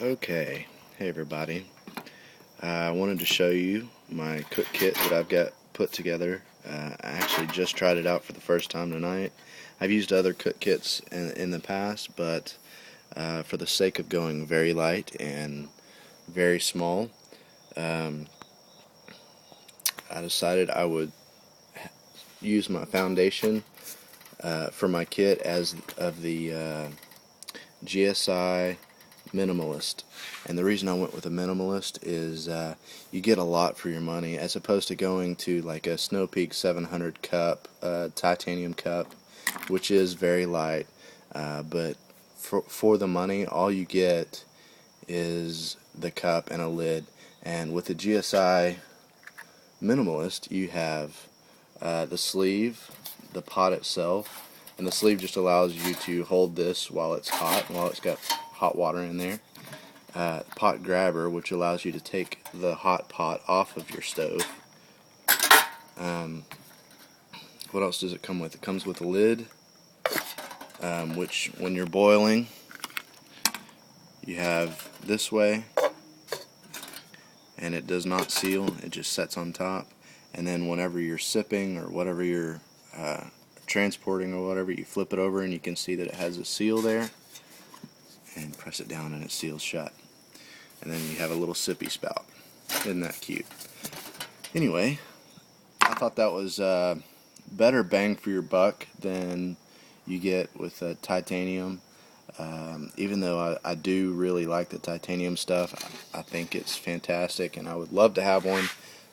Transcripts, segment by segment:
Okay, hey everybody. I wanted to show you my cook kit that I've got put together. I actually just tried it out for the first time tonight. I've used other cook kits in the past, but for the sake of going very light and very small, um, I decided I would use my foundation for my kit as of the GSI Minimalist. And the reason I went with a Minimalist is you get a lot for your money as opposed to going to like a Snow Peak 700 cup, titanium cup, which is very light. But for the money, all you get is the cup and a lid. And with the GSI Minimalist, you have the sleeve, the pot itself, and the sleeve just allows you to hold this while it's hot, while it's got hot water in there. Pot grabber, which allows you to take the hot pot off of your stove. What else does it come with? It comes with a lid, which when you're boiling, you have this way, and it does not seal, it just sets on top. And then whenever you're sipping or whatever you're transporting or whatever, you flip it over and you can see that it has a seal there, and press it down and it seals shut. And then you have a little sippy spout. Isn't that cute? Anyway, I thought that was better bang for your buck than you get with titanium. Even though I do really like the titanium stuff, I think it's fantastic and I would love to have one,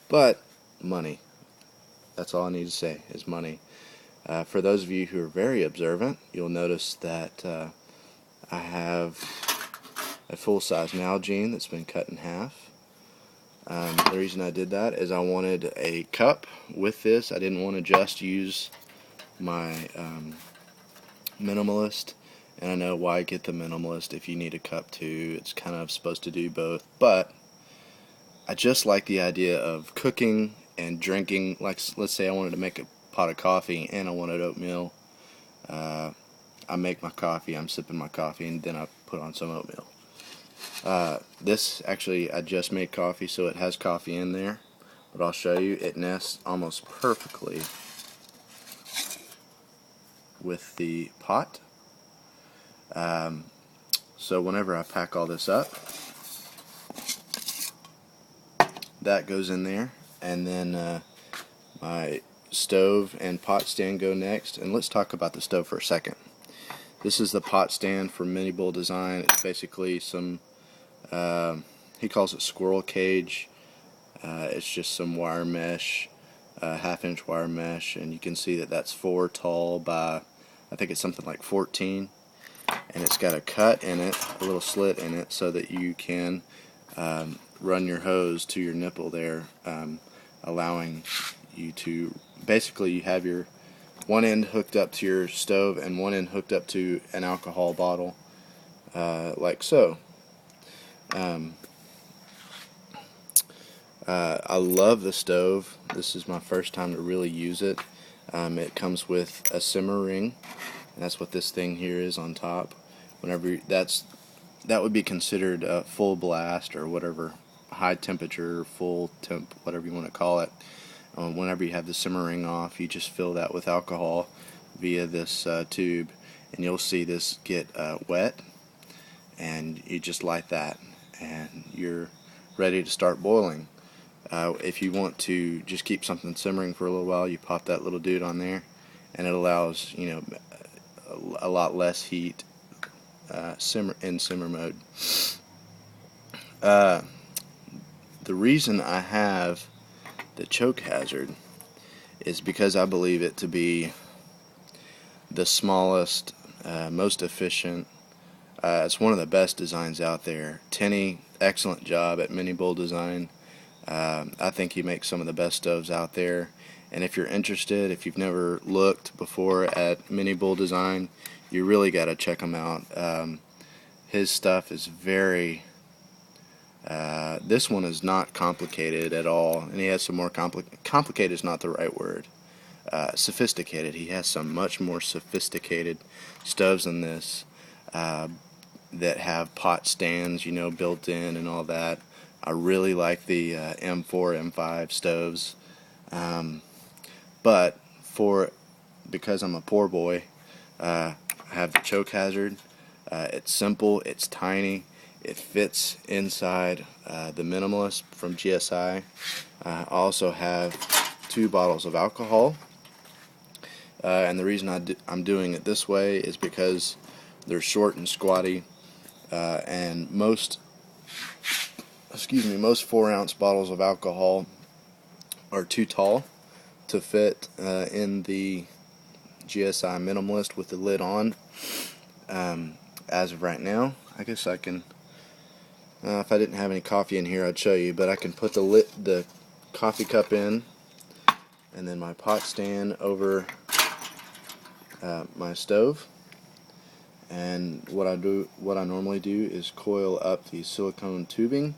but money. That's all I need to say is money. For those of you who are very observant, you'll notice that I have a full-size Nalgene that's been cut in half. The reason I did that is I wanted a cup with this. I didn't want to just use my Minimalist, and I know why get the Minimalist if you need a cup too. It's kind of supposed to do both, but I just like the idea of cooking and drinking. Like, let's say I wanted to make a pot of coffee and I wanted oatmeal. I make my coffee, I'm sipping my coffee, and then I put on some oatmeal. This actually, I just made coffee, so it has coffee in there, but I'll show you, it nests almost perfectly with the pot. So whenever I pack all this up, that goes in there, and then my stove and pot stand go next. And let's talk about the stove for a second. This is the pot stand for Mini Bull Design. It's basically some, he calls it squirrel cage. It's just some wire mesh, half-inch wire mesh, and you can see that that's 4 tall by, I think it's something like 14. And it's got a cut in it, a little slit in it, so that you can run your hose to your nipple there, allowing you to, basically you have your one end hooked up to your stove and one end hooked up to an alcohol bottle, like so. I love the stove. This is my first time to really use it. It comes with a simmer ring, and that's what this thing here is on top. Whenever that would be considered a full blast or whatever, high temperature, full temp, whatever you want to call it. Whenever you have the simmer ring off, you just fill that with alcohol via this tube, and you'll see this get wet, and you just light that, and you're ready to start boiling. If you want to just keep something simmering for a little while, you pop that little dude on there, and it allows, you know, a lot less heat in simmer mode. The reason I have the choke hazard is because I believe it to be the smallest, most efficient. It's one of the best designs out there. Tenny, excellent job at Mini Bull Design. I think he makes some of the best stoves out there. And if you're interested, if you've never looked before at Mini Bull Design, you really got to check him out. His stuff is very, this one is not complicated at all, and he has some more complicated is not the right word. Sophisticated. He has some much more sophisticated stoves than this. that have pot stands, you know, built in and all that. I really like the M4, M5 stoves, but because I'm a poor boy, I have the choke hazard. It's simple, it's tiny, it fits inside the Minimalist from GSI. I also have 2 bottles of alcohol, and the reason I'm doing it this way is because they're short and squatty, and most 4-ounce bottles of alcohol are too tall to fit in the GSI Minimalist with the lid on. As of right now, I guess I can, if I didn't have any coffee in here I'd show you, but I can put the coffee cup in, and then my pot stand over my stove. And what I normally do is coil up the silicone tubing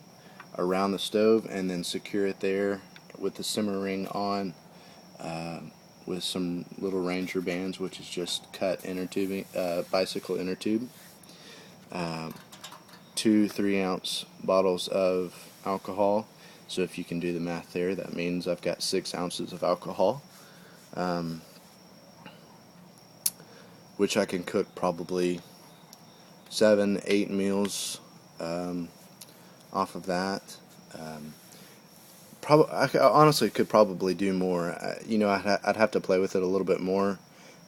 around the stove and then secure it there with the simmer ring on, with some little Ranger bands, which is just cut inner tubing, bicycle inner tube. 2 3-ounce bottles of alcohol. So if you can do the math there, that means I've got 6 ounces of alcohol, which I can cook probably 7 8 meals off of that. I honestly could probably do more. You know, I'd have to play with it a little bit more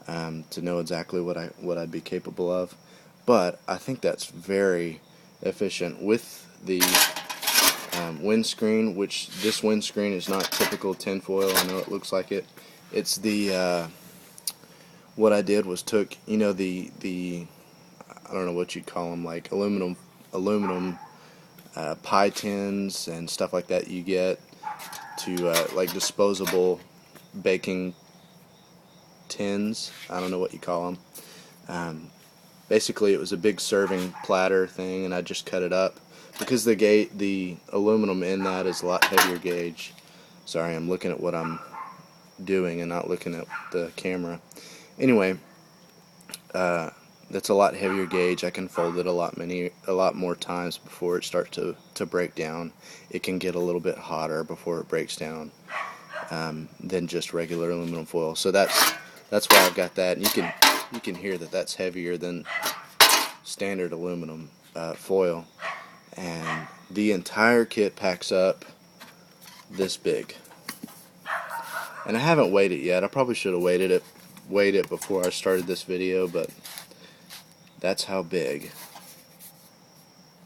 to know exactly what I'd be capable of. But I think that's very efficient with the windscreen, which this windscreen is not typical tinfoil. I know it looks like it. It's the what I did was took, you know, the I don't know what you'd call them, like aluminum pie tins and stuff like that you get to like disposable baking tins. I don't know what you call them. Basically, it was a big serving platter thing, and I just cut it up because the aluminum in that is a lot heavier gauge. Sorry, I'm looking at what I'm doing and not looking at the camera. Anyway, that's a lot heavier gauge. I can fold it a lot more times before it starts to break down. It can get a little bit hotter before it breaks down than just regular aluminum foil. So that's why I've got that. And you can hear that that's heavier than standard aluminum foil. And the entire kit packs up this big. And I haven't weighed it yet. I probably should have weighed it before I started this video, but that's how big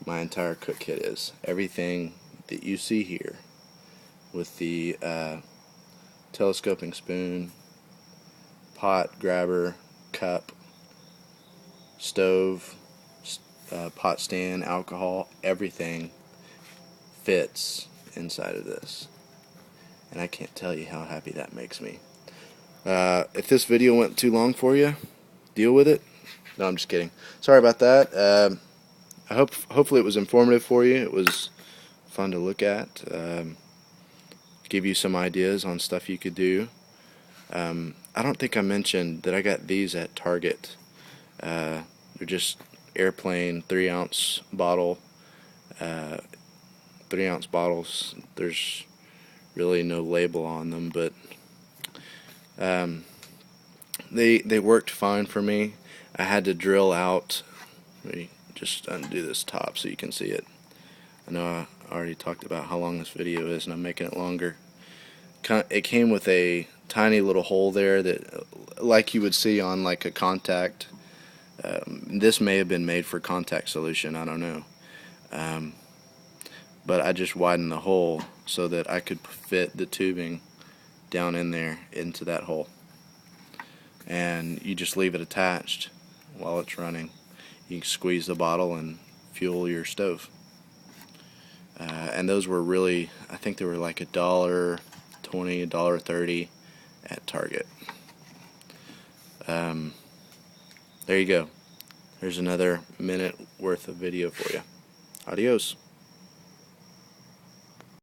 my entire cook kit is. Everything that you see here, with the telescoping spoon, pot grabber, cup, stove, pot stand, alcohol, everything fits inside of this. And I can't tell you how happy that makes me. If this video went too long for you, deal with it. No, I'm just kidding. Sorry about that. Hopefully it was informative for you. It was fun to look at. Give you some ideas on stuff you could do. I don't think I mentioned that I got these at Target. They're just airplane 3-ounce bottle. 3-ounce bottles. There's really no label on them, but they worked fine for me. I had to drill out. Let me just undo this top so you can see it. I know I already talked about how long this video is, and I'm making it longer. It came with a tiny little hole there that, like you would see on like a contact. This may have been made for contact solution, I don't know. But I just widened the hole so that I could fit the tubing down in there into that hole. And you just leave it attached while it's running. You can squeeze the bottle and fuel your stove. And those were really, I think they were like $1.20, $1.30 at Target. There you go. There's another minute worth of video for you. Adios.